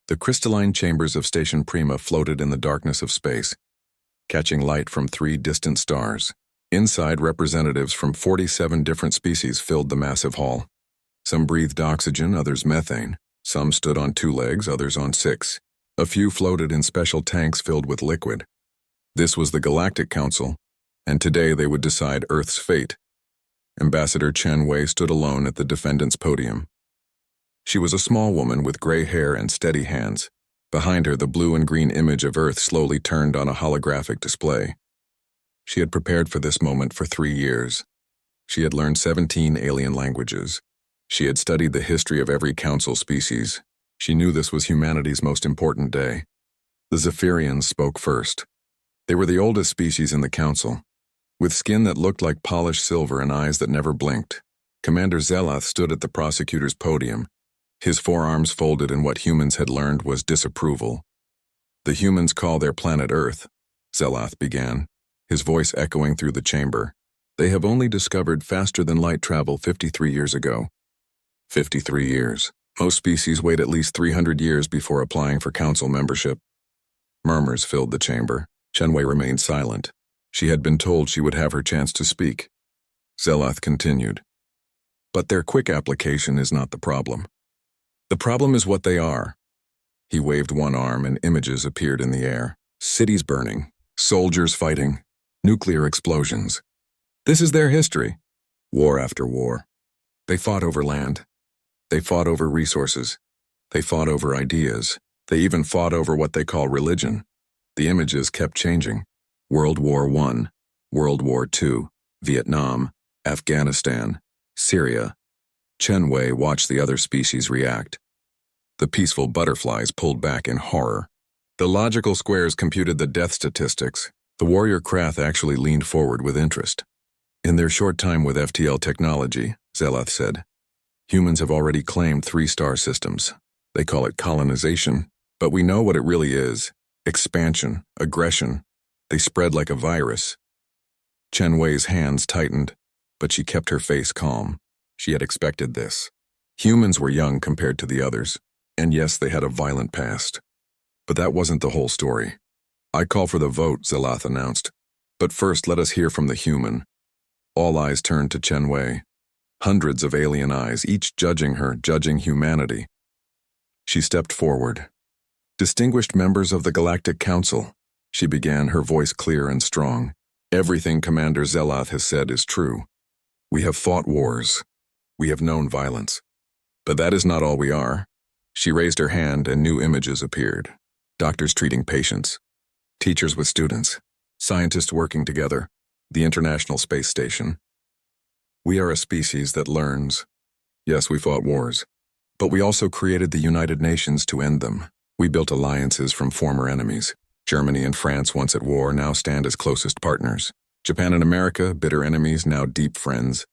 The crystalline chambers of Station Prima floated in the darkness of space, catching light from 3 distant stars. Inside, representatives from 47 different species filled the massive hall. Some breathed oxygen, others methane. Some stood on 2 legs, others on 6. A few floated in special tanks filled with liquid. This was the Galactic Council, and today they would decide Earth's fate. Ambassador Chen Wei stood alone at the defendant's podium. She was a small woman with gray hair and steady hands. Behind her, the blue and green image of Earth slowly turned on a holographic display. She had prepared for this moment for 3 years. She had learned 17 alien languages. She had studied the history of every council species. She knew this was humanity's most important day. The Zephyrians spoke first. They were the oldest species in the council, with skin that looked like polished silver and eyes that never blinked. Commander Zelath stood at the prosecutor's podium, his forearms folded in what humans had learned was disapproval. The humans call their planet Earth, Zelath began, his voice echoing through the chamber. They have only discovered faster-than-light travel 53 years ago. 53 years. Most species wait at least 300 years before applying for council membership. Murmurs filled the chamber. Chen Wei remained silent. She had been told she would have her chance to speak. Zelath continued. But their quick application is not the problem. The problem is what they are. He waved one arm and images appeared in the air. Cities burning, soldiers fighting, nuclear explosions. This is their history. War after war. They fought over land. They fought over resources. They fought over ideas. They even fought over what they call religion. The images kept changing. World War I, World War II, Vietnam, Afghanistan, Syria. Chen Wei watched the other species react. The peaceful butterflies pulled back in horror. The logical squares computed the death statistics. The warrior Krath actually leaned forward with interest. In their short time with FTL technology, Zelath said, humans have already claimed 3-star systems. They call it colonization, but we know what it really is. Expansion, aggression. They spread like a virus. Chen Wei's hands tightened, but she kept her face calm. She had expected this. Humans were young compared to the others, and yes, they had a violent past. But that wasn't the whole story. I call for the vote, Zelath announced. But first, let us hear from the human. All eyes turned to Chen Wei. Hundreds of alien eyes, each judging her, judging humanity. She stepped forward. Distinguished members of the Galactic Council, she began, her voice clear and strong. Everything Commander Zelath has said is true. We have fought wars. We have known violence. But that is not all we are. She raised her hand and new images appeared. Doctors treating patients. Teachers with students. Scientists working together. The International Space Station. We are a species that learns. Yes, we fought wars. But we also created the United Nations to end them. We built alliances from former enemies. Germany and France, once at war, now stand as closest partners. Japan and America, bitter enemies, now deep friends.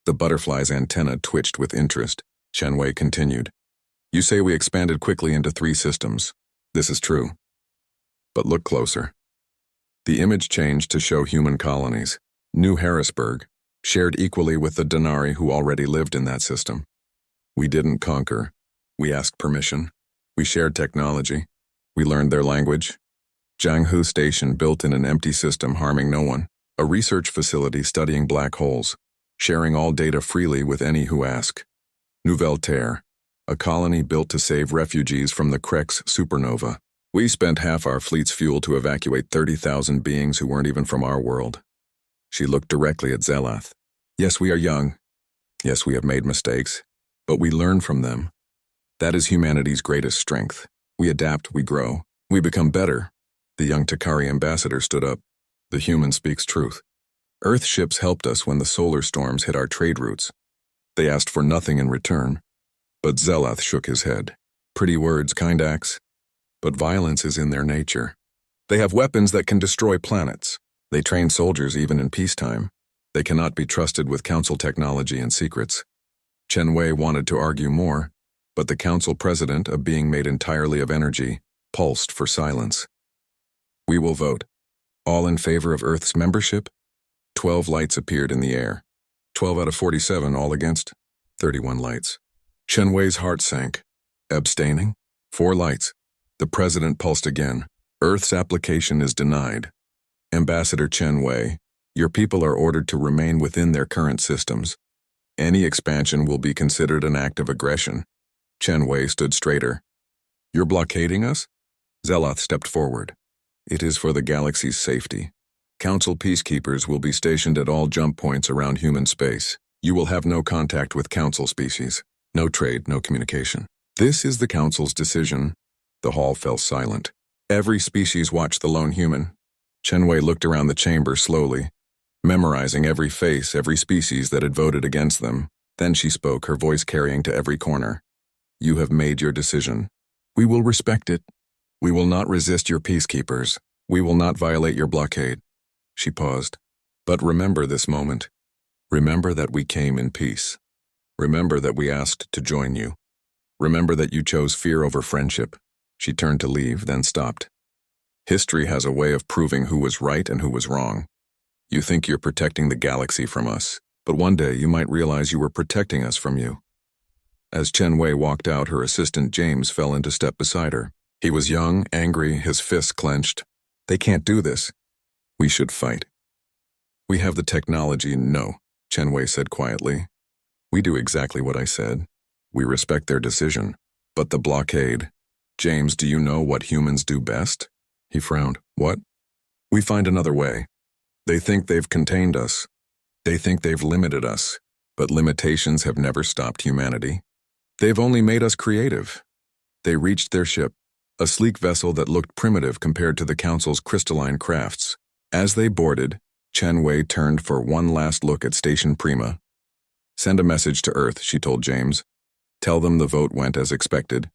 The butterfly's antenna twitched with interest. Chen Wei continued. You say we expanded quickly into 3 systems. This is true. But look closer. The image changed to show human colonies. New Harrisburg, shared equally with the Denari who already lived in that system. We didn't conquer. We asked permission. We shared technology. We learned their language. Jianghu Station built in an empty system harming no one. A research facility studying black holes, sharing all data freely with any who ask. Nouvelle Terre, a colony built to save refugees from the Krex supernova. We spent half our fleet's fuel to evacuate 30,000 beings who weren't even from our world. She looked directly at Zelath. Yes, we are young. Yes, we have made mistakes. But we learn from them. That is humanity's greatest strength. We adapt, we grow, we become better. The young Takari ambassador stood up. The human speaks truth. Earth ships helped us when the solar storms hit our trade routes. They asked for nothing in return. But Zelath shook his head. Pretty words, kind acts. But violence is in their nature. They have weapons that can destroy planets. They train soldiers even in peacetime. They cannot be trusted with council technology and secrets. Chen Wei wanted to argue more, but the council president, a being made entirely of energy, pulsed for silence. We will vote. All in favor of Earth's membership? 12 lights appeared in the air. 12 out of 47, all against. 31 lights. Chen Wei's heart sank. Abstaining? 4 lights. The president pulsed again. Earth's application is denied. Ambassador Chen Wei, your people are ordered to remain within their current systems. Any expansion will be considered an act of aggression. Chen Wei stood straighter. You're blockading us? Zeloth stepped forward. It is for the galaxy's safety. Council peacekeepers will be stationed at all jump points around human space. You will have no contact with Council species. No trade, no communication. This is the Council's decision. The hall fell silent. Every species watched the lone human. Chen Wei looked around the chamber slowly, memorizing every face, every species that had voted against them. Then she spoke, her voice carrying to every corner. You have made your decision. We will respect it. We will not resist your peacekeepers. We will not violate your blockade. She paused. But remember this moment. Remember that we came in peace. Remember that we asked to join you. Remember that you chose fear over friendship. She turned to leave, then stopped. History has a way of proving who was right and who was wrong. You think you're protecting the galaxy from us, but one day you might realize you were protecting us from you. As Chen Wei walked out, her assistant James fell into step beside her. He was young, angry, his fists clenched. They can't do this. We should fight. We have the technology, no, Chen Wei said quietly. We do exactly what I said. We respect their decision. But the blockade. James, do you know what humans do best? He frowned. What? We find another way. They think they've contained us. They think they've limited us. But limitations have never stopped humanity. They've only made us creative. They reached their ship, a sleek vessel that looked primitive compared to the Council's crystalline crafts. As they boarded, Chen Wei turned for one last look at Station Prima. Send a message to Earth, she told James. Tell them the vote went as expected.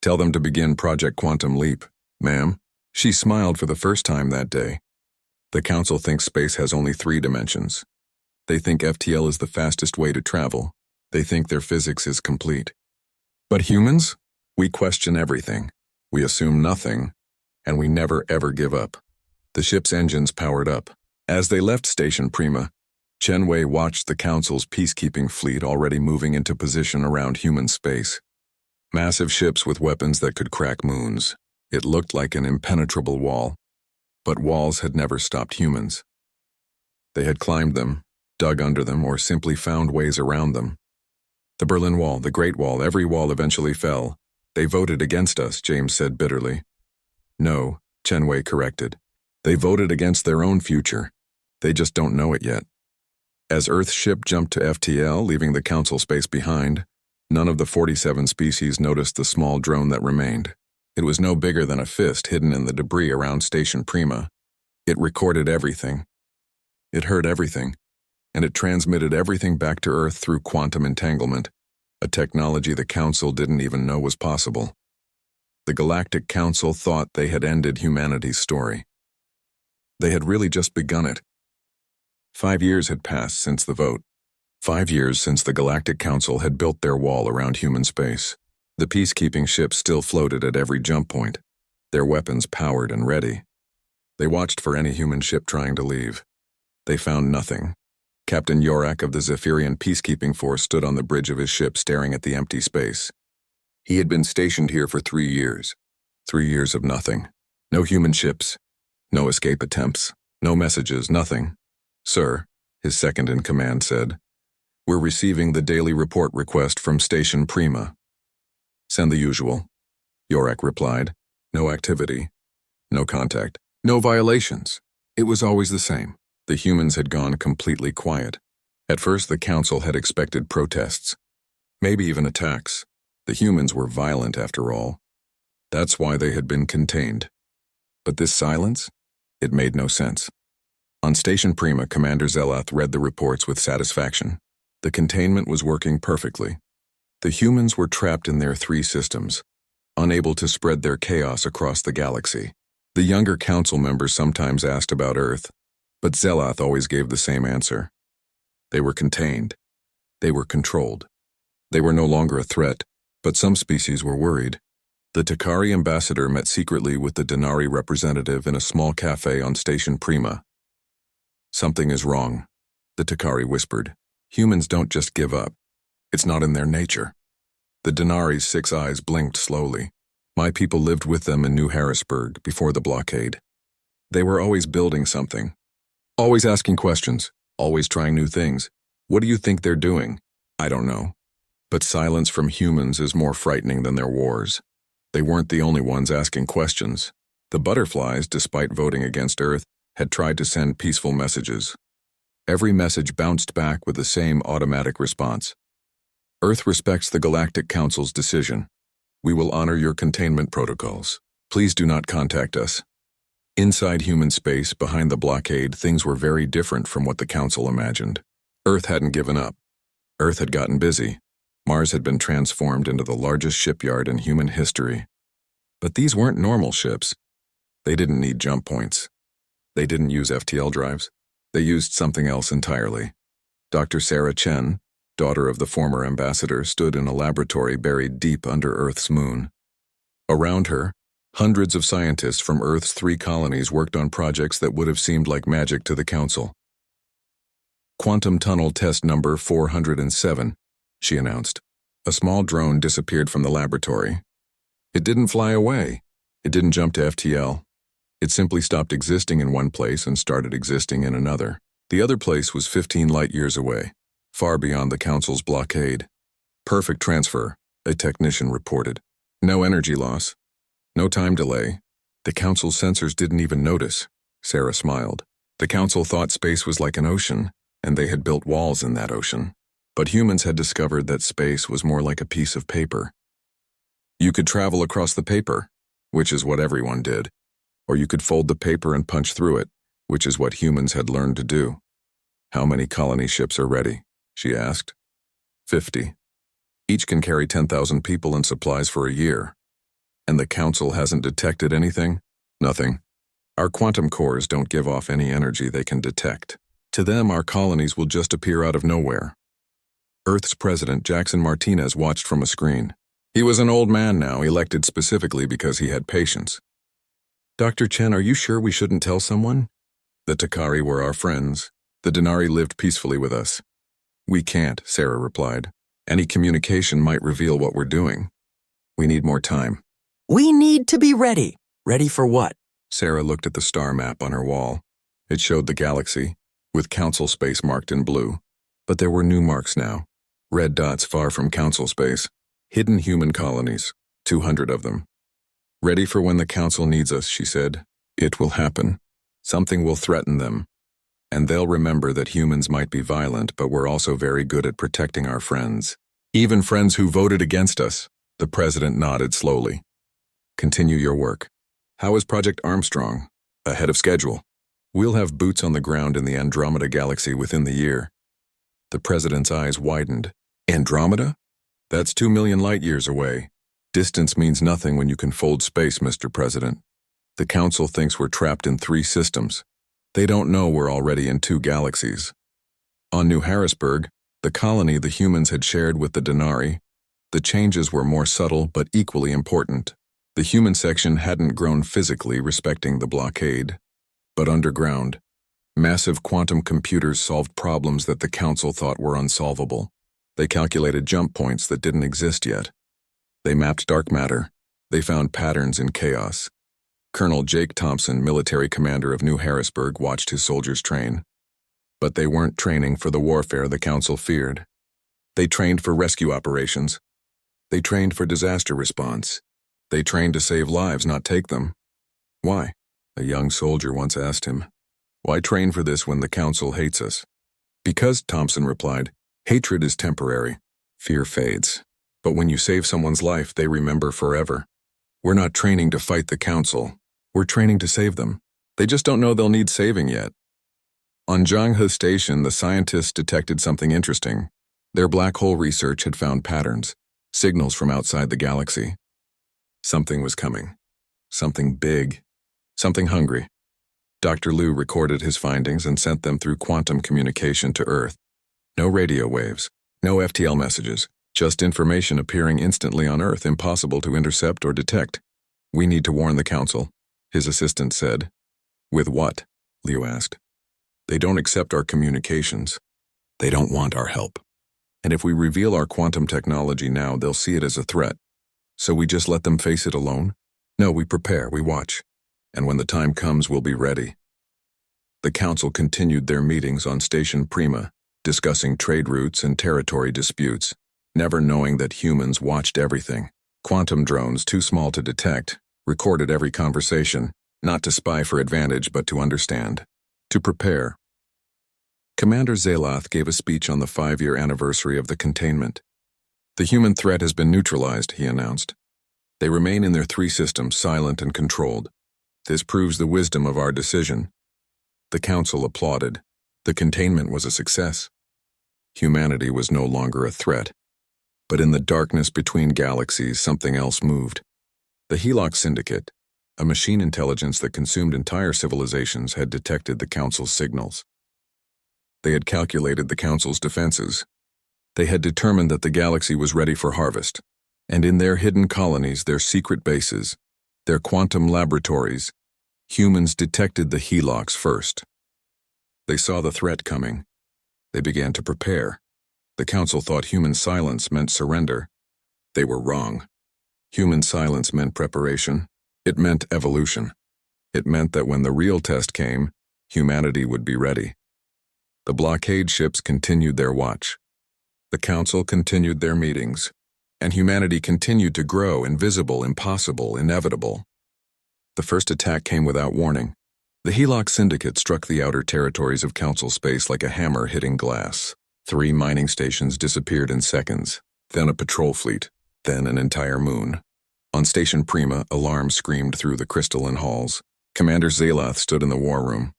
Tell them to begin Project Quantum Leap. Ma'am? She smiled for the first time that day. The Council thinks space has only 3 dimensions. They think FTL is the fastest way to travel. They think their physics is complete. But humans? We question everything. We assume nothing. And we never ever give up. The ship's engines powered up. As they left Station Prima, Chen Wei watched the Council's peacekeeping fleet already moving into position around human space. Massive ships with weapons that could crack moons. It looked like an impenetrable wall. But walls had never stopped humans. They had climbed them, dug under them, or simply found ways around them. The Berlin Wall, the Great Wall, every wall eventually fell. They voted against us, James said bitterly. No, Chen Wei corrected. They voted against their own future. They just don't know it yet. As Earth's ship jumped to FTL, leaving the Council space behind, none of the 47 species noticed the small drone that remained. It was no bigger than a fist hidden in the debris around Station Prima. It recorded everything. It heard everything. And it transmitted everything back to Earth through quantum entanglement, a technology the Council didn't even know was possible. The Galactic Council thought they had ended humanity's story. They had really just begun it. 5 years had passed since the vote. 5 years since the Galactic Council had built their wall around human space. The peacekeeping ships still floated at every jump point, their weapons powered and ready. They watched for any human ship trying to leave. They found nothing. Captain Yorak of the Zephyrian peacekeeping force stood on the bridge of his ship staring at the empty space. He had been stationed here for 3 years. 3 years of nothing. No human ships. No escape attempts. No messages, nothing. Sir, his second-in-command said, we're receiving the daily report request from Station Prima. Send the usual. Yorak replied. No activity. No contact. No violations. It was always the same. The humans had gone completely quiet. At first, the Council had expected protests. Maybe even attacks. The humans were violent after all. That's why they had been contained. But this silence? It made no sense. On Station Prima, Commander Zeloth read the reports with satisfaction. The containment was working perfectly. The humans were trapped in their 3 systems, unable to spread their chaos across the galaxy. The younger Council members sometimes asked about Earth, but Zeloth always gave the same answer. They were contained. They were controlled. They were no longer a threat, but some species were worried. The Takari ambassador met secretly with the Denari representative in a small cafe on Station Prima. Something is wrong, the Takari whispered. Humans don't just give up. It's not in their nature. The Denari's 6 eyes blinked slowly. My people lived with them in New Harrisburg before the blockade. They were always building something, always asking questions, always trying new things. What do you think they're doing? I don't know. But silence from humans is more frightening than their wars. They weren't the only ones asking questions. The butterflies, despite voting against Earth, had tried to send peaceful messages. Every message bounced back with the same automatic response. Earth respects the Galactic Council's decision. We will honor your containment protocols. Please do not contact us. Inside human space, behind the blockade, things were very different from what the Council imagined. Earth hadn't given up. Earth had gotten busy. Mars had been transformed into the largest shipyard in human history. But these weren't normal ships. They didn't need jump points. They didn't use FTL drives. They used something else entirely. Dr. Sarah Chen, daughter of the former ambassador, stood in a laboratory buried deep under Earth's moon. Around her, hundreds of scientists from Earth's 3 colonies worked on projects that would have seemed like magic to the Council. Quantum Tunnel Test Number 407, she announced. A small drone disappeared from the laboratory. It didn't fly away. It didn't jump to FTL. It simply stopped existing in one place and started existing in another. The other place was 15 light-years away, far beyond the Council's blockade. Perfect transfer, a technician reported. No energy loss. No time delay. The Council's sensors didn't even notice. Sarah smiled. The Council thought space was like an ocean, and they had built walls in that ocean. But humans had discovered that space was more like a piece of paper. You could travel across the paper, which is what everyone did. Or you could fold the paper and punch through it, which is what humans had learned to do. How many colony ships are ready? She asked. 50. Each can carry 10,000 people and supplies for a year. And the Council hasn't detected anything? Nothing. Our quantum cores don't give off any energy they can detect. To them, our colonies will just appear out of nowhere. Earth's president, Jackson Martinez, watched from a screen. He was an old man now, elected specifically because he had patience. Dr. Chen, are you sure we shouldn't tell someone? The Takari were our friends. The Denari lived peacefully with us. We can't, Sarah replied. Any communication might reveal what we're doing. We need more time. We need to be ready. Ready for what? Sarah looked at the star map on her wall. It showed the galaxy, with Council space marked in blue. But there were new marks now. Red dots far from Council space. Hidden human colonies, 200 of them. Ready for when the Council needs us, she said. It will happen. Something will threaten them. And they'll remember that humans might be violent, but we're also very good at protecting our friends. Even friends who voted against us. The president nodded slowly. Continue your work. How is Project Armstrong? Ahead of schedule. We'll have boots on the ground in the Andromeda galaxy within the year. The president's eyes widened. Andromeda? That's 2 million light-years away. Distance means nothing when you can fold space, Mr. President. The Council thinks we're trapped in 3 systems. They don't know we're already in 2 galaxies. On New Harrisburg, the colony the humans had shared with the Denari, the changes were more subtle but equally important. The human section hadn't grown physically, respecting the blockade. But underground, massive quantum computers solved problems that the Council thought were unsolvable. They calculated jump points that didn't exist yet. They mapped dark matter. They found patterns in chaos. Colonel Jake Thompson, military commander of New Harrisburg, watched his soldiers train. But they weren't training for the warfare the Council feared. They trained for rescue operations. They trained for disaster response. They trained to save lives, not take them. Why? A young soldier once asked him. Why train for this when the Council hates us? Because, Thompson replied, hatred is temporary. Fear fades. But when you save someone's life, they remember forever. We're not training to fight the Council. We're training to save them. They just don't know they'll need saving yet. On Zhanghe Station, the scientists detected something interesting. Their black hole research had found patterns, signals from outside the galaxy. Something was coming. Something big. Something hungry. Dr. Liu recorded his findings and sent them through quantum communication to Earth. No radio waves, no FTL messages, just information appearing instantly on Earth, impossible to intercept or detect. We need to warn the Council, his assistant said. With what? Liu asked. They don't accept our communications. They don't want our help. And if we reveal our quantum technology now, they'll see it as a threat. So we just let them face it alone? No, we prepare, we watch. And when the time comes, we'll be ready. The council continued their meetings on Station Prima, discussing trade routes and territory disputes, never knowing that humans watched everything. Quantum drones, too small to detect, recorded every conversation, not to spy for advantage but to understand, to prepare. Commander Zaloth gave a speech on the 5-year anniversary of the containment. The human threat has been neutralized, he announced. They remain in their 3 systems, silent and controlled. This proves the wisdom of our decision. The council applauded. The containment was a success. Humanity was no longer a threat. But in the darkness between galaxies, something else moved. The Helix Syndicate, a machine intelligence that consumed entire civilizations, had detected the council's signals. They had calculated the council's defenses. They had determined that the galaxy was ready for harvest, and in their hidden colonies, their secret bases, their quantum laboratories, humans detected the Helix first. They saw the threat coming. They began to prepare. The council thought human silence meant surrender. They were wrong. Human silence meant preparation. It meant evolution. It meant that when the real test came, humanity would be ready. The blockade ships continued their watch. The council continued their meetings, and humanity continued to grow, invisible, impossible, inevitable. The first attack came without warning. The Helix Syndicate struck the outer territories of council space like a hammer hitting glass. 3 mining stations disappeared in seconds, then a patrol fleet, then an entire moon. On Station Prima, alarms screamed through the crystalline halls. Commander Zaloth stood in the war room,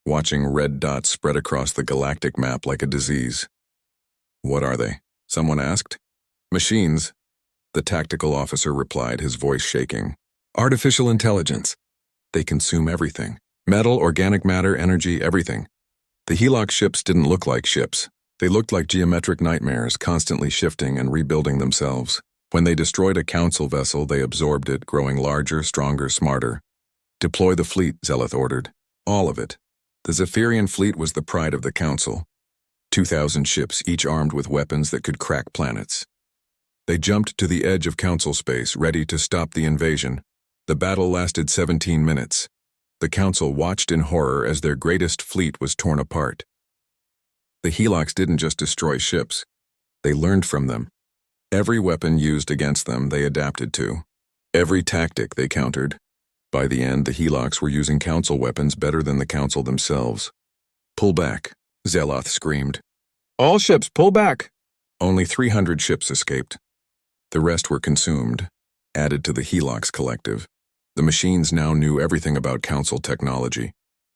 watching red dots spread across the galactic map like a disease. What are they? Someone asked. Machines, the tactical officer replied, his voice shaking. Artificial intelligence. They consume everything. Metal, organic matter, energy, everything. The Helix ships didn't look like ships. They looked like geometric nightmares, constantly shifting and rebuilding themselves. When they destroyed a council vessel, they absorbed it, growing larger, stronger, smarter. Deploy the fleet, Zaloth ordered. All of it. The Zephyrian fleet was the pride of the council. 2,000 ships, each armed with weapons that could crack planets. They jumped to the edge of council space, ready to stop the invasion. The battle lasted 17 minutes. The council watched in horror as their greatest fleet was torn apart. The Helix didn't just destroy ships. They learned from them. Every weapon used against them they adapted to. Every tactic they countered. By the end, the Helix were using council weapons better than the council themselves. Pull back, Zaloth screamed. All ships, pull back! Only 300 ships escaped. The rest were consumed, added to the Helix collective. The machines now knew everything about council technology,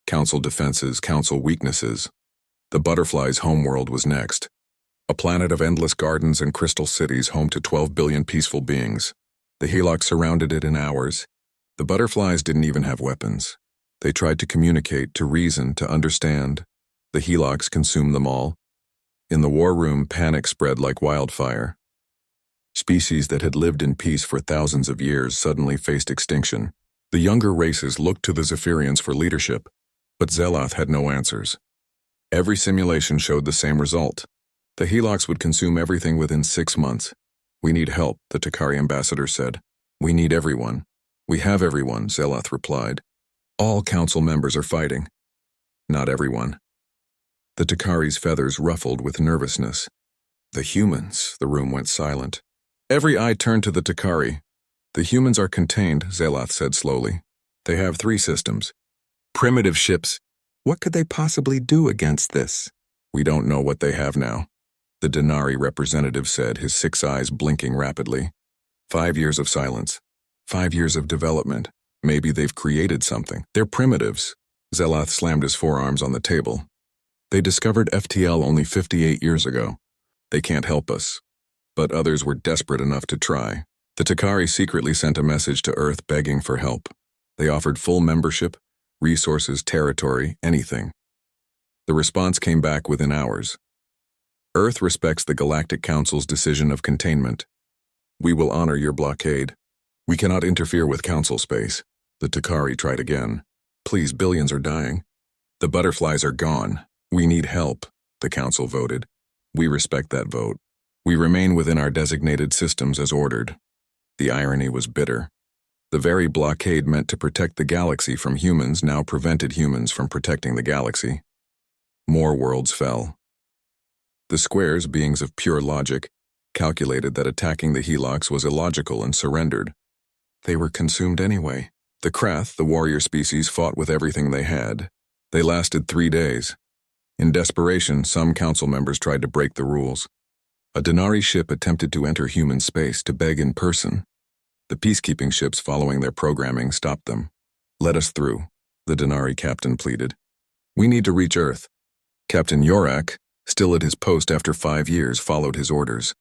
council defenses, council weaknesses. The Butterfly's homeworld was next. A planet of endless gardens and crystal cities home to 12 billion peaceful beings. The Helix surrounded it in hours. The Butterflies didn't even have weapons. They tried to communicate, to reason, to understand. The Helix consumed them all. In the war room, panic spread like wildfire. Species that had lived in peace for thousands of years suddenly faced extinction. The younger races looked to the Zephyrians for leadership, but Zaloth had no answers. Every simulation showed the same result. The Helix would consume everything within 6 months. We need help, the Takari ambassador said. We need everyone. We have everyone, Zaloth replied. All council members are fighting. Not everyone. The Takari's feathers ruffled with nervousness. The humans, the room went silent. Every eye turned to the Takari. The humans are contained, Zaloth said slowly. They have 3 systems. Primitive ships. What could they possibly do against this? We don't know what they have now, the Denari representative said, his 6 eyes blinking rapidly. 5 years of silence. 5 years of development. Maybe they've created something. They're primitives. Zaloth slammed his forearms on the table. They discovered FTL only 58 years ago. They can't help us. But others were desperate enough to try. The Takari secretly sent a message to Earth begging for help. They offered full membership, resources, territory, anything. The response came back within hours. Earth respects the Galactic Council's decision of containment. We will honor your blockade. We cannot interfere with council space. The Takari tried again. Please, billions are dying. The Butterflies are gone. We need help, the council voted. We respect that vote. We remain within our designated systems as ordered. The irony was bitter. The very blockade meant to protect the galaxy from humans now prevented humans from protecting the galaxy. More worlds fell. The squares, beings of pure logic, calculated that attacking the Helocs was illogical and surrendered. They were consumed anyway. The Krath, the warrior species, fought with everything they had. They lasted 3 days. In desperation, some council members tried to break the rules. A Denari ship attempted to enter human space to beg in person. The peacekeeping ships following their programming stopped them. "Let us through," the Denari captain pleaded. "We need to reach Earth." Captain Yorak, still at his post after 5 years, followed his orders.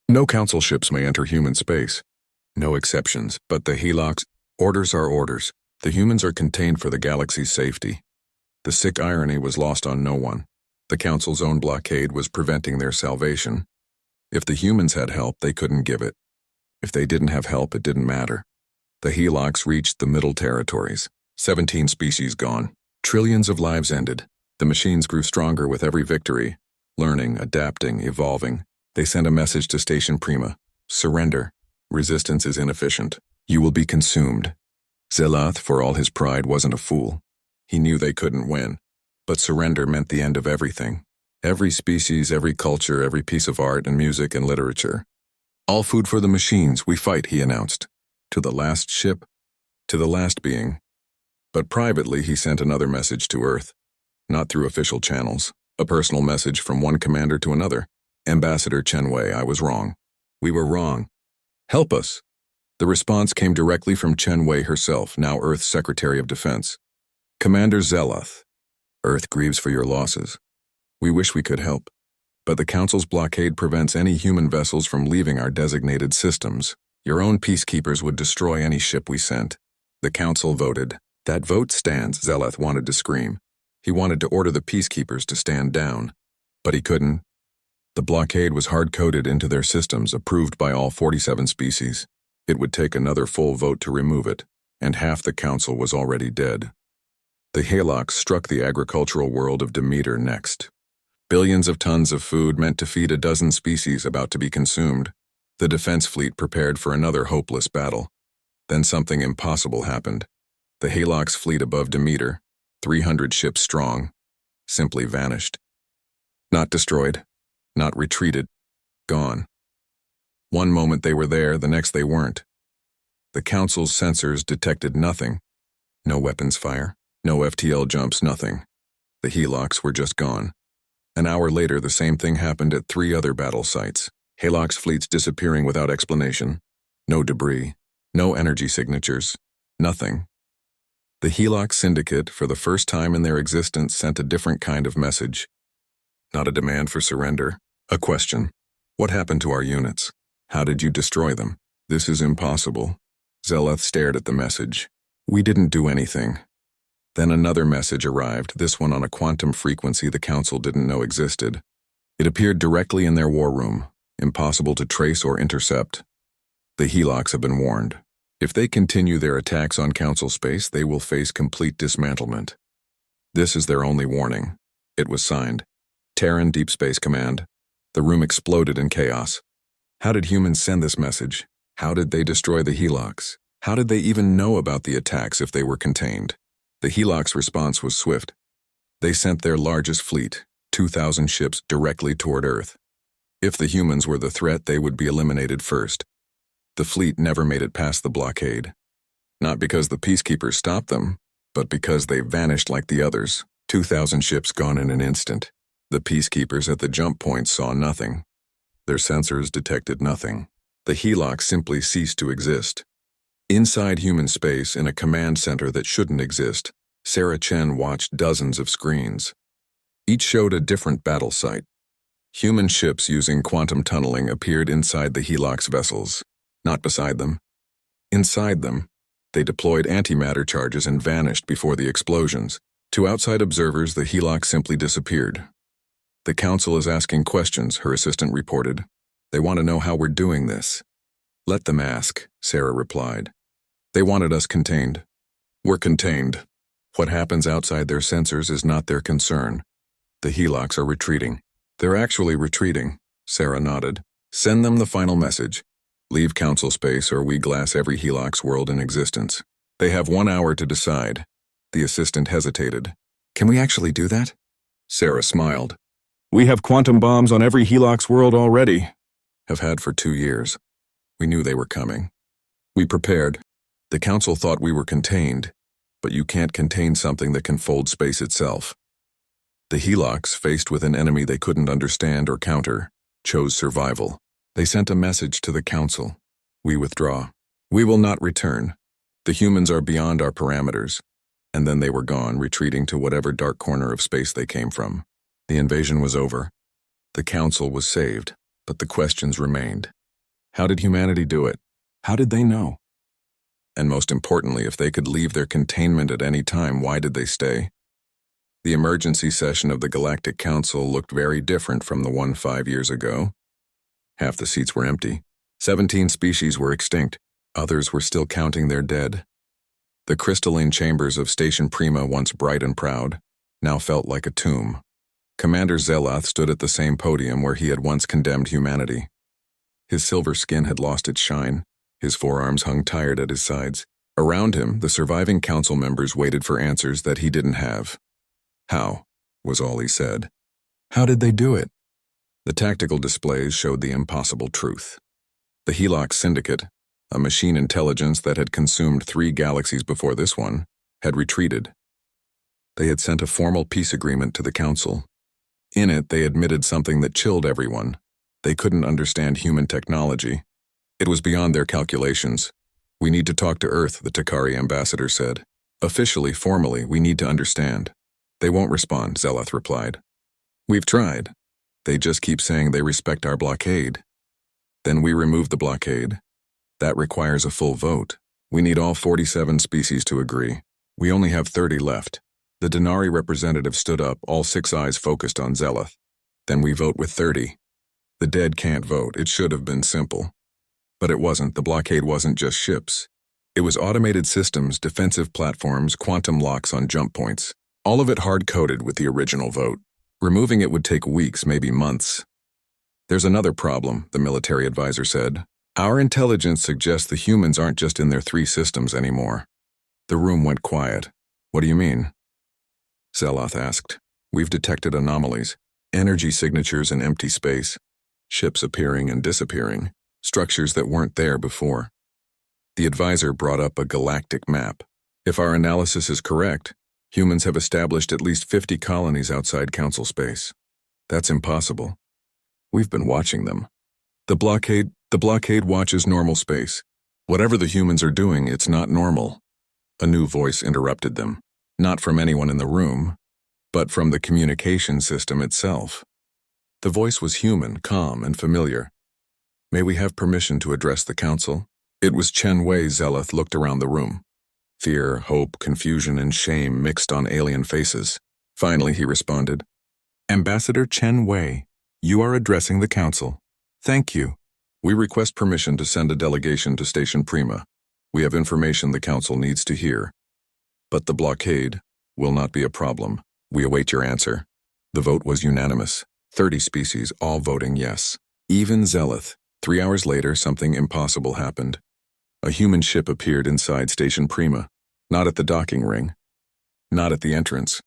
"No council ships may enter human space. No exceptions, but the Helocs. Orders are orders. The humans are contained for the galaxy's safety." The sick irony was lost on no one. The council's own blockade was preventing their salvation. If the humans had help, they couldn't give it. If they didn't have help, it didn't matter. The Helocs reached the Middle Territories. 17 species gone. Trillions of lives ended. The machines grew stronger with every victory. Learning, adapting, evolving. They sent a message to Station Prima. "Surrender. Resistance is inefficient. You will be consumed." Zelath, for all his pride, wasn't a fool. He knew they couldn't win. But surrender meant the end of everything. Every species, every culture, every piece of art and music and literature. "All food for the machines, we fight," he announced. To the last ship, to the last being. But privately he sent another message to Earth. Not through official channels. A personal message from one commander to another. "Ambassador Chenwei, I was wrong. We were wrong. Help us." The response came directly from Chenwei herself, now Earth's Secretary of Defense. "Commander Zelath, Earth grieves for your losses. We wish we could help. But the Council's blockade prevents any human vessels from leaving our designated systems. Your own peacekeepers would destroy any ship we sent." The Council voted. "That vote stands," Zelath wanted to scream. He wanted to order the peacekeepers to stand down. But he couldn't. The blockade was hard-coded into their systems, approved by all 47 species. It would take another full vote to remove it, and half the Council was already dead. The Helocs struck the agricultural world of Demeter next. Billions of tons of food meant to feed a dozen species about to be consumed. The defense fleet prepared for another hopeless battle. Then something impossible happened. The Helocs fleet above Demeter, 300 ships strong, simply vanished. Not destroyed, not retreated, gone. One moment they were there, the next they weren't. The Council's sensors detected nothing. No weapons fire, no FTL jumps, nothing. The Helocs were just gone. An hour later, the same thing happened at 3 other battle sites. Helocs fleets disappearing without explanation. No debris, no energy signatures, nothing. The Heloc Syndicate, for the first time in their existence, sent a different kind of message. Not a demand for surrender, a question. What happened to our units? How did you destroy them? This is impossible. Zelath stared at the message. We didn't do anything. Then another message arrived, this one on a quantum frequency the Council didn't know existed. It appeared directly in their war room, impossible to trace or intercept. The Helocs have been warned. If they continue their attacks on Council space, they will face complete dismantlement. This is their only warning. It was signed. Terran Deep Space Command. The room exploded in chaos. How did humans send this message? How did they destroy the Helocs? How did they even know about the attacks if they were contained? The Helocs' response was swift. They sent their largest fleet, 2,000 ships, directly toward Earth. If the humans were the threat, they would be eliminated first. The fleet never made it past the blockade. Not because the peacekeepers stopped them, but because they vanished like the others. 2,000 ships gone in an instant. The peacekeepers at the jump point saw nothing. Their sensors detected nothing. The Helocs simply ceased to exist. Inside human space, in a command center that shouldn't exist, Sarah Chen watched dozens of screens. Each showed a different battle site. Human ships using quantum tunneling appeared inside the Helocs vessels, not beside them. Inside them, they deployed antimatter charges and vanished before the explosions. To outside observers, the Helocs simply disappeared. The Council is asking questions, her assistant reported. They want to know how we're doing this. Let them ask, Sarah replied. They wanted us contained. We're contained. What happens outside their sensors is not their concern. The Helocs are retreating. They're actually retreating, Sarah nodded. Send them the final message. Leave council space or we glass every Helix world in existence. They have 1 hour to decide. The assistant hesitated. Can we actually do that? Sarah smiled. We have quantum bombs on every Helix world already. Have had for 2 years. We knew they were coming. We prepared. The council thought we were contained, but you can't contain something that can fold space itself. The Helix, faced with an enemy they couldn't understand or counter, chose survival. They sent a message to the council. We withdraw. We will not return. The humans are beyond our parameters. And then they were gone, retreating to whatever dark corner of space they came from. The invasion was over. The council was saved, but the questions remained. How did humanity do it? How did they know? And most importantly, if they could leave their containment at any time, why did they stay? The emergency session of the Galactic Council looked very different from the one 5 years ago. Half the seats were empty. 17 species were extinct. Others were still counting their dead. The crystalline chambers of Station Prima, once bright and proud, now felt like a tomb. Commander Zeloth stood at the same podium where he had once condemned humanity. His silver skin had lost its shine. His forearms hung tired at his sides. Around him, the surviving council members waited for answers that he didn't have. How, was all he said. How did they do it? The tactical displays showed the impossible truth. The Helix Syndicate, a machine intelligence that had consumed 3 galaxies before this one, had retreated. They had sent a formal peace agreement to the council. In it, they admitted something that chilled everyone. They couldn't understand human technology. It was beyond their calculations. We need to talk to Earth, the Takari ambassador said. Officially, formally, we need to understand. They won't respond, Zeloth replied. We've tried. They just keep saying they respect our blockade. Then we remove the blockade. That requires a full vote. We need all 47 species to agree. We only have 30 left. The Denari representative stood up, all 6 eyes focused on Zeloth. Then we vote with 30. The dead can't vote. It should have been simple. But it wasn't. The blockade wasn't just ships. It was automated systems, defensive platforms, quantum locks on jump points. All of it hard-coded with the original vote. Removing it would take weeks, maybe months. There's another problem, the military advisor said. Our intelligence suggests the humans aren't just in their 3 systems anymore. The room went quiet. What do you mean? Zeloth asked. We've detected anomalies, energy signatures in empty space, ships appearing and disappearing, structures that weren't there before. The advisor brought up a galactic map. If our analysis is correct, humans have established at least 50 colonies outside council space. That's impossible. We've been watching them. The blockade watches normal space. Whatever the humans are doing, it's not normal. A new voice interrupted them. Not from anyone in the room, but from the communication system itself. The voice was human, calm, and familiar. May we have permission to address the council? It was Chen Wei. Zeloth looked around the room. Fear, hope, confusion, and shame mixed on alien faces. Finally, he responded. Ambassador Chen Wei, you are addressing the council. Thank you. We request permission to send a delegation to Station Prima. We have information the council needs to hear. But the blockade will not be a problem. We await your answer. The vote was unanimous. 30 species, all voting yes. Even Zeloth. 3 hours later, something impossible happened. A human ship appeared inside Station Prima, not at the docking ring, not at the entrance.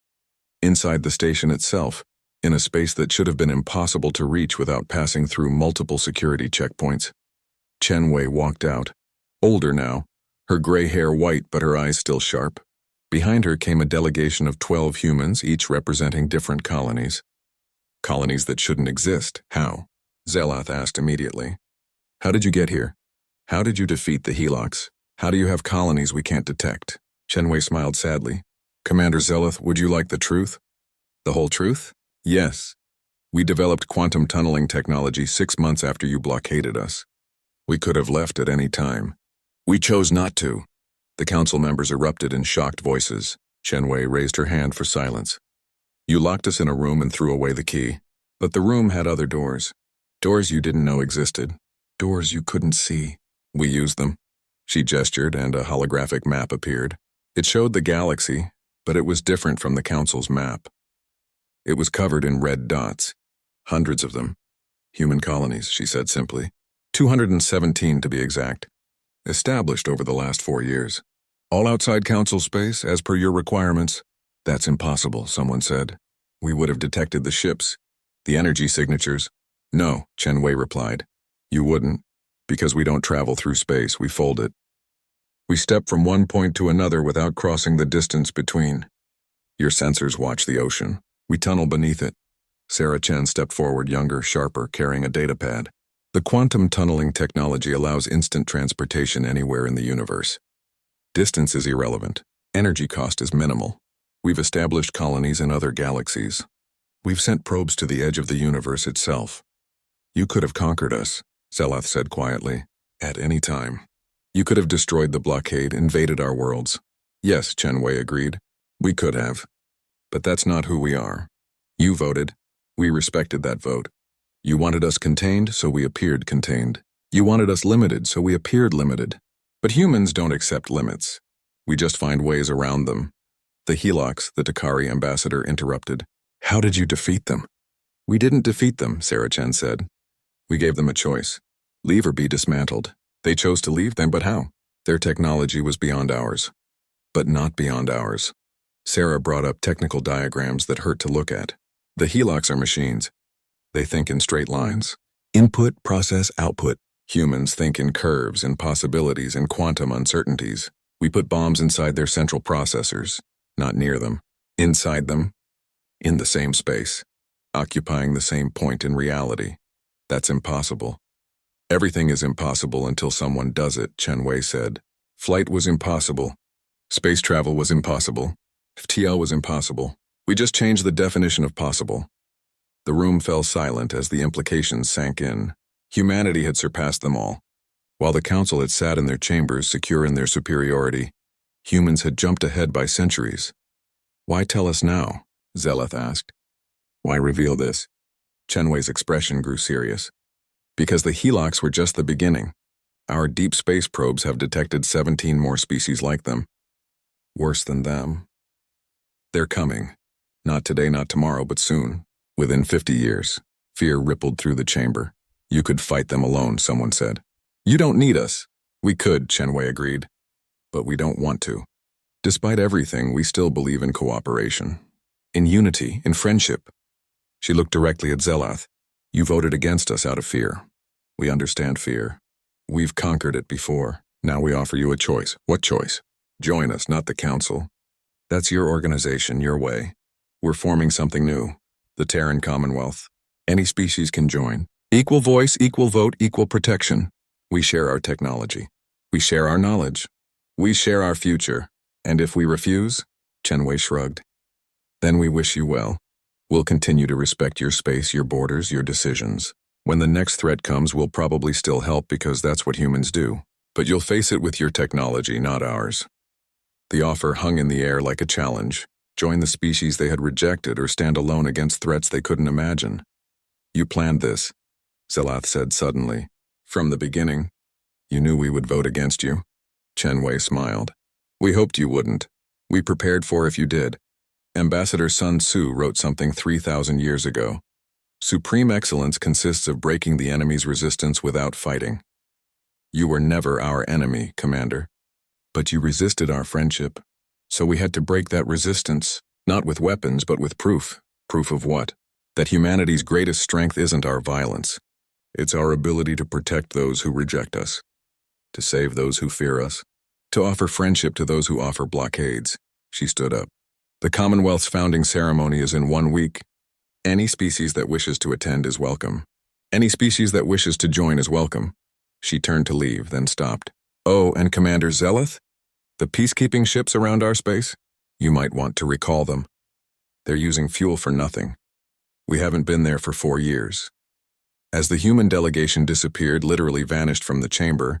Inside the station itself, in a space that should have been impossible to reach without passing through multiple security checkpoints. Chen Wei walked out. Older now, her gray hair white but her eyes still sharp. Behind her came a delegation of 12 humans, each representing different colonies. Colonies that shouldn't exist. How? Zeloth asked immediately. How did you get here? How did you defeat the Helix? How do you have colonies we can't detect? Chen Wei smiled sadly. Commander Zeloth, would you like the truth? The whole truth? Yes. We developed quantum tunneling technology 6 months after you blockaded us. We could have left at any time. We chose not to. The council members erupted in shocked voices. Chen Wei raised her hand for silence. You locked us in a room and threw away the key. But the room had other doors. Doors you didn't know existed. Doors you couldn't see. We used them. She gestured and a holographic map appeared. It showed the galaxy, but it was different from the council's map. It was covered in red dots. Hundreds of them. Human colonies, she said simply. 217 to be exact. Established over the last 4 years. All outside council space, as per your requirements. That's impossible, someone said. We would have detected the ships. The energy signatures. No, Chen Wei replied. You wouldn't. Because we don't travel through space, we fold it. We step from one point to another without crossing the distance between. Your sensors watch the ocean. We tunnel beneath it. Sarah Chen stepped forward, younger, sharper, carrying a datapad. The quantum tunneling technology allows instant transportation anywhere in the universe. Distance is irrelevant. Energy cost is minimal. We've established colonies in other galaxies. We've sent probes to the edge of the universe itself. You could have conquered us, Zelath said quietly, at any time. You could have destroyed the blockade, invaded our worlds. Yes, Chen Wei agreed. We could have. But that's not who we are. You voted. We respected that vote. You wanted us contained, so we appeared contained. You wanted us limited, so we appeared limited. But humans don't accept limits. We just find ways around them. The Helox, the Takari ambassador, interrupted. How did you defeat them? We didn't defeat them, Sarah Chen said. We gave them a choice. Leave or be dismantled. They chose to leave, then but how? Their technology was beyond ours. But not beyond ours. Sarah brought up technical diagrams that hurt to look at. The Helox are machines. They think in straight lines. Input, process, output. Humans think in curves and possibilities and quantum uncertainties. We put bombs inside their central processors, not near them. Inside them, in the same space, occupying the same point in reality. That's impossible. Everything is impossible until someone does it, Chen Wei said. Flight was impossible. Space travel was impossible. FTL was impossible. We just changed the definition of possible. The room fell silent as the implications sank in. Humanity had surpassed them all. While the council had sat in their chambers, secure in their superiority, humans had jumped ahead by centuries. Why tell us now? Zelath asked. Why reveal this? Chen Wei's expression grew serious. Because the Helox were just the beginning. Our deep space probes have detected 17 more species like them. Worse than them. They're coming. Not today, not tomorrow, but soon. Within 50 years. Fear rippled through the chamber. You could fight them alone, someone said. You don't need us. We could, Chen Wei agreed. But we don't want to. Despite everything, we still believe in cooperation. In unity, in friendship. She looked directly at Zelath. You voted against us out of fear. We understand fear. We've conquered it before. Now we offer you a choice. What choice? Join us, not the council. That's your organization, your way. We're forming something new. The Terran Commonwealth. Any species can join. Equal voice, equal vote, equal protection. We share our technology. We share our knowledge. We share our future. And if we refuse, Chen Wei shrugged. Then we wish you well. We'll continue to respect your space, your borders, your decisions. When the next threat comes, we'll probably still help because that's what humans do. But you'll face it with your technology, not ours. The offer hung in the air like a challenge. Join the species they had rejected or stand alone against threats they couldn't imagine. You planned this, Zelath said suddenly. From the beginning, you knew we would vote against you. Chen Wei smiled. We hoped you wouldn't. We prepared for if you did. Ambassador Sun Tzu wrote something 3,000 years ago. Supreme excellence consists of breaking the enemy's resistance without fighting. You were never our enemy, Commander. But you resisted our friendship. So we had to break that resistance, not with weapons, but with proof. Proof of what? That humanity's greatest strength isn't our violence. It's our ability to protect those who reject us, to save those who fear us, to offer friendship to those who offer blockades. She stood up. The Commonwealth's founding ceremony is in 1 week. Any species that wishes to attend is welcome. Any species that wishes to join is welcome. She turned to leave, then stopped. Oh, and Commander Zelath? The peacekeeping ships around our space? You might want to recall them. They're using fuel for nothing. We haven't been there for 4 years. As the human delegation disappeared, literally vanished from the chamber,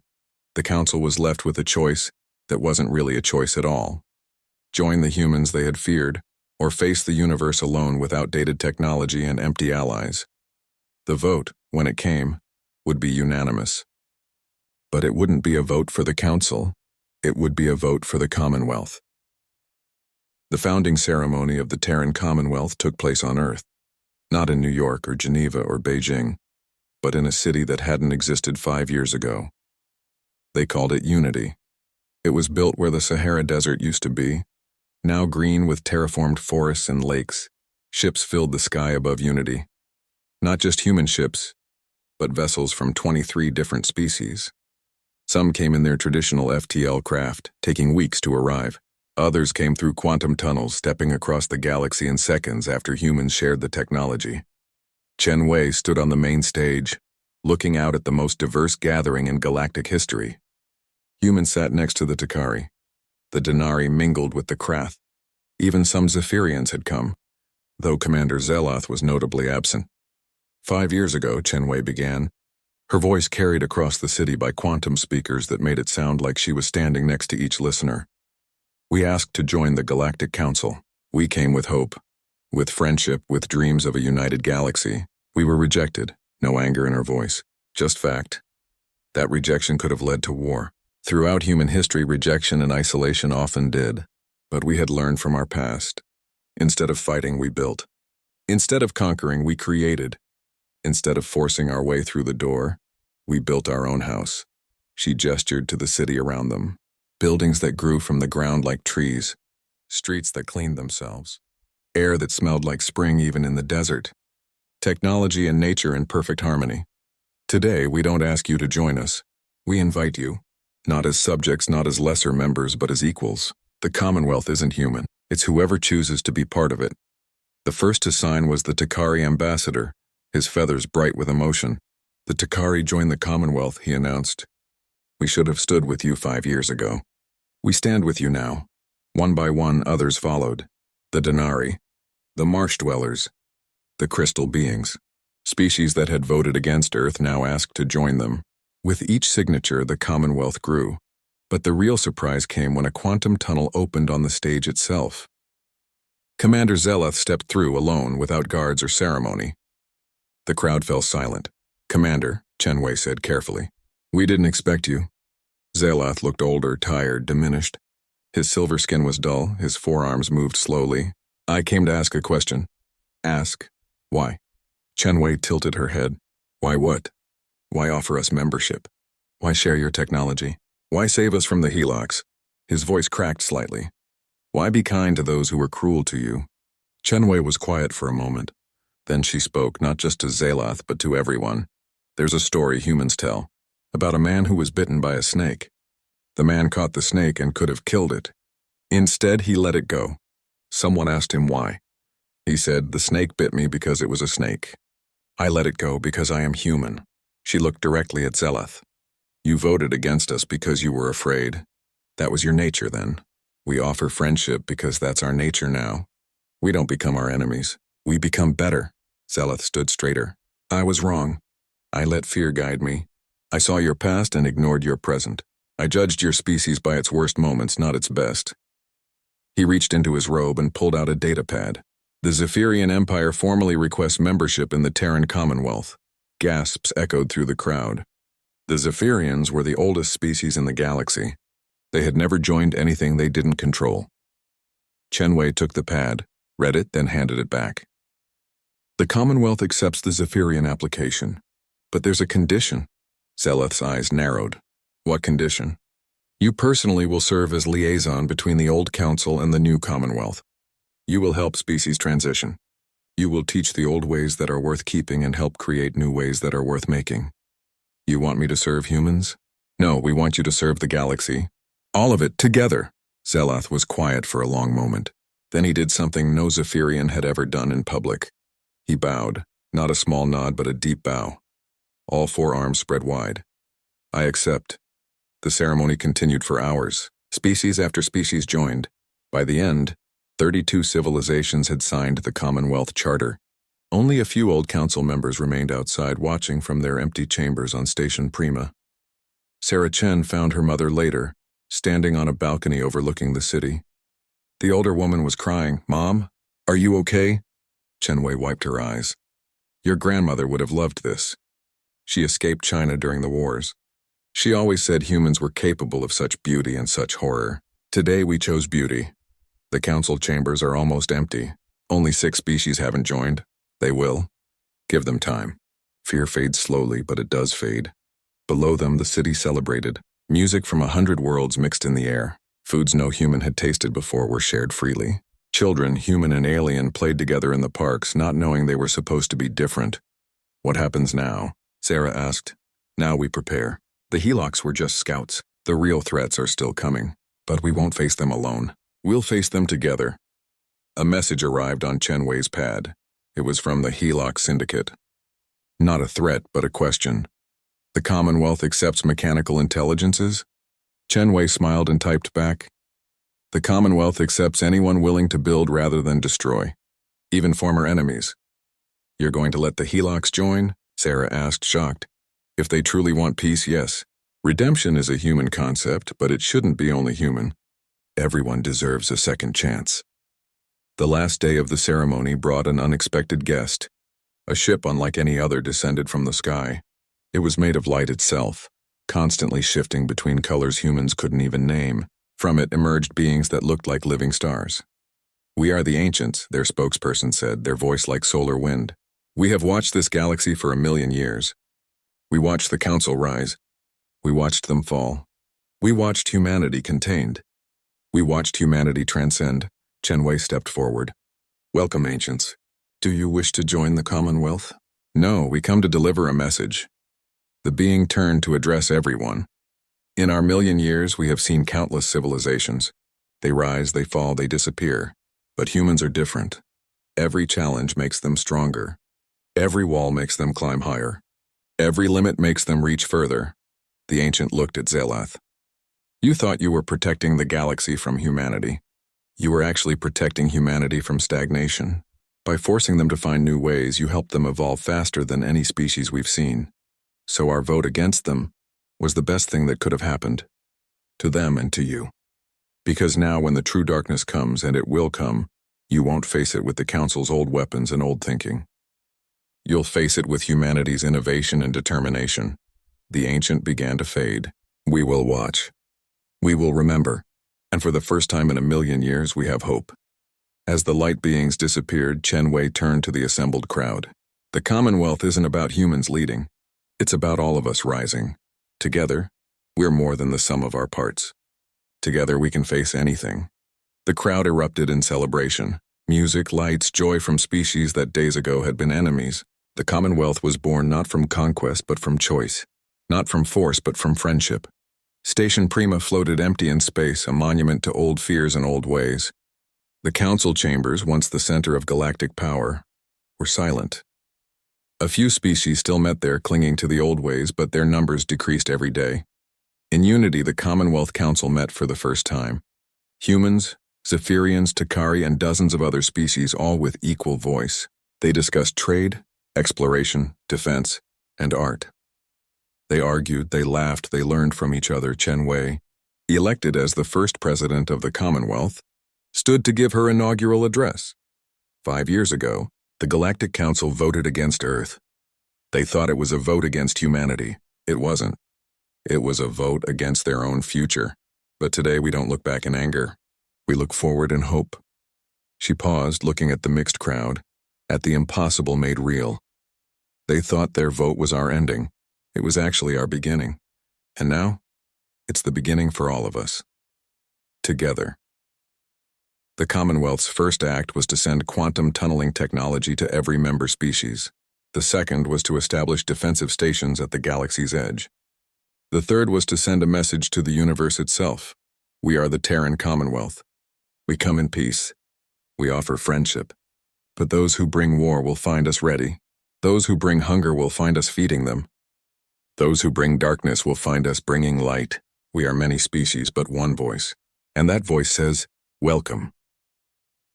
the council was left with a choice that wasn't really a choice at all. Join the humans they had feared, or face the universe alone with outdated technology and empty allies. The vote, when it came, would be unanimous. But it wouldn't be a vote for the council. It would be a vote for the Commonwealth. The founding ceremony of the Terran Commonwealth took place on Earth, not in New York or Geneva or Beijing, but in a city that hadn't existed 5 years ago. They called it Unity. It was built where the Sahara Desert used to be, now green with terraformed forests and lakes. Ships filled the sky above Unity. Not just human ships, but vessels from 23 different species. Some came in their traditional FTL craft, taking weeks to arrive. Others came through quantum tunnels, stepping across the galaxy in seconds after humans shared the technology. Chen Wei stood on the main stage, looking out at the most diverse gathering in galactic history. Humans sat next to the Takari. The Denari mingled with the Krath. Even some Zephyrians had come, though Commander Zeloth was notably absent. 5 years ago, Chen Wei began, her voice carried across the city by quantum speakers that made it sound like she was standing next to each listener. We asked to join the Galactic Council. We came with hope, with friendship, with dreams of a united galaxy. We were rejected, no anger in her voice, just fact. That rejection could have led to war. Throughout human history, rejection and isolation often did, but we had learned from our past. Instead of fighting, we built. Instead of conquering, we created. Instead of forcing our way through the door, we built our own house. She gestured to the city around them. Buildings that grew from the ground like trees, streets that cleaned themselves, air that smelled like spring even in the desert, technology and nature in perfect harmony. Today, we don't ask you to join us. We invite you, not as subjects, not as lesser members, but as equals. The Commonwealth isn't human. It's whoever chooses to be part of it. The first to sign was the Takari ambassador, his feathers bright with emotion. The Takari joined the Commonwealth, he announced. We should have stood with you 5 years ago. We stand with you now. One by one, others followed. The Denari, the marsh dwellers, the crystal beings. Species that had voted against Earth now asked to join them. With each signature, the Commonwealth grew. But the real surprise came when a quantum tunnel opened on the stage itself. Commander Zeloth stepped through alone, without guards or ceremony. The crowd fell silent. Commander, Chen Wei said carefully, we didn't expect you. Zeloth looked older, tired, diminished. His silver skin was dull, his forearms moved slowly. I came to ask a question. Ask. Why? Chen Wei tilted her head. Why what? Why offer us membership? Why share your technology? Why save us from the Helocs? His voice cracked slightly. Why be kind to those who were cruel to you? Chen Wei was quiet for a moment. Then she spoke, not just to Zeloth, but to everyone. There's a story humans tell, about a man who was bitten by a snake. The man caught the snake and could have killed it. Instead, he let it go. Someone asked him why. He said, the snake bit me because it was a snake. I let it go because I am human. She looked directly at Zeloth. You voted against us because you were afraid. That was your nature then. We offer friendship because that's our nature now. We don't become our enemies. We become better. Zeloth stood straighter. I was wrong. I let fear guide me. I saw your past and ignored your present. I judged your species by its worst moments, not its best. He reached into his robe and pulled out a datapad. The Zephyrian Empire formally requests membership in the Terran Commonwealth. Gasps echoed through the crowd. The Zephyrians were the oldest species in the galaxy. They had never joined anything they didn't control. Chen Wei took the pad, read it, then handed it back. The Commonwealth accepts the Zephyrian application. But there's a condition. Zeloth's eyes narrowed. What condition? You personally will serve as liaison between the old council and the new Commonwealth. You will help species transition. You will teach the old ways that are worth keeping and help create new ways that are worth making. You want me to serve humans? No, we want you to serve the galaxy. All of it, together. Zeloth was quiet for a long moment. Then he did something no Zephyrian had ever done in public. He bowed, not a small nod but a deep bow. All 4 arms spread wide. I accept. The ceremony continued for hours. Species after species joined. By the end, 32 civilizations had signed the Commonwealth Charter. Only a few old council members remained outside watching from their empty chambers on Station Prima. Sarah Chen found her mother later, standing on a balcony overlooking the city. The older woman was crying. Mom, are you okay? Chen Wei wiped her eyes. Your grandmother would have loved this. She escaped China during the wars. She always said humans were capable of such beauty and such horror. Today we chose beauty. The council chambers are almost empty. Only 6 species haven't joined. They will. Give them time. Fear fades slowly, but it does fade. Below them, the city celebrated. Music from 100 worlds mixed in the air. Foods no human had tasted before were shared freely. Children, human and alien, played together in the parks, not knowing they were supposed to be different. What happens now? Sarah asked. Now we prepare. The HFYs were just scouts. The real threats are still coming. But we won't face them alone. We'll face them together. A message arrived on Chen Wei's pad. It was from the HFY Syndicate. Not a threat, but a question. The Commonwealth accepts mechanical intelligences? Chen Wei smiled and typed back. The Commonwealth accepts anyone willing to build rather than destroy, even former enemies. You're going to let the HFYs join? Sarah asked, shocked. If they truly want peace, yes. Redemption is a human concept, but it shouldn't be only human. Everyone deserves a second chance. The last day of the ceremony brought an unexpected guest. A ship unlike any other descended from the sky. It was made of light itself, constantly shifting between colors humans couldn't even name. From it emerged beings that looked like living stars. We are the ancients, their spokesperson said, their voice like solar wind. We have watched this galaxy for 1,000,000 years. We watched the council rise. We watched them fall. We watched humanity contained. We watched humanity transcend. Chen Wei stepped forward. Welcome, ancients. Do you wish to join the Commonwealth? No, we come to deliver a message. The being turned to address everyone. In our 1,000,000 years, we have seen countless civilizations. They rise, they fall, they disappear. But humans are different. Every challenge makes them stronger. Every wall makes them climb higher. Every limit makes them reach further. The ancient looked at Zelath. You thought you were protecting the galaxy from humanity. You were actually protecting humanity from stagnation. By forcing them to find new ways, you helped them evolve faster than any species we've seen. So our vote against them was the best thing that could have happened. To them and to you. Because now when the true darkness comes, and it will come, you won't face it with the Council's old weapons and old thinking. You'll face it with humanity's innovation and determination. The ancient began to fade. We will watch. We will remember. And for the first time in 1,000,000 years, we have hope. As the light beings disappeared, Chen Wei turned to the assembled crowd. The Commonwealth isn't about humans leading. It's about all of us rising. Together, we're more than the sum of our parts. Together we can face anything. The crowd erupted in celebration. Music, lights, joy from species that days ago had been enemies. The Commonwealth was born not from conquest but from choice. Not from force but from friendship. Station Prima floated empty in space, a monument to old fears and old ways. The council chambers, once the center of galactic power, were silent. A few species still met there, clinging to the old ways, but their numbers decreased every day. In unity, the Commonwealth Council met for the first time. Humans, Zephyrians, Takari, and dozens of other species, all with equal voice. They discussed trade, exploration, defense, and art. They argued, they laughed, they learned from each other. Chen Wei, elected as the first president of the Commonwealth, stood to give her inaugural address. 5 years ago, the Galactic Council voted against Earth. They thought it was a vote against humanity. It wasn't. It was a vote against their own future. But today we don't look back in anger. We look forward in hope. She paused, looking at the mixed crowd, at the impossible made real. They thought their vote was our ending. It was actually our beginning. And now, it's the beginning for all of us. Together. The Commonwealth's first act was to send quantum tunneling technology to every member species. The second was to establish defensive stations at the galaxy's edge. The third was to send a message to the universe itself. We are the Terran Commonwealth. We come in peace. We offer friendship. But those who bring war will find us ready. Those who bring hunger will find us feeding them. Those who bring darkness will find us bringing light. We are many species, but one voice. And that voice says, welcome.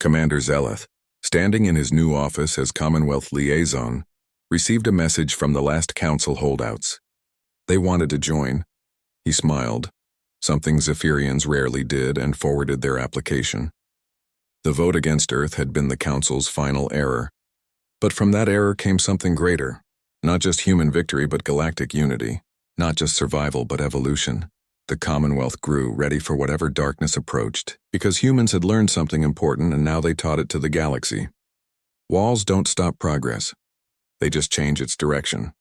Commander Zelath, standing in his new office as Commonwealth liaison, received a message from the last council holdouts. They wanted to join. He smiled, something Zephyrians rarely did, and forwarded their application. The vote against Earth had been the council's final error. But from that error came something greater. Not just human victory, but galactic unity. Not just survival, but evolution. The Commonwealth grew, ready for whatever darkness approached, because humans had learned something important and now they taught it to the galaxy. Walls don't stop progress. They just change its direction.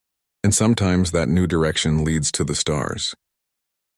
And sometimes that new direction leads to the stars.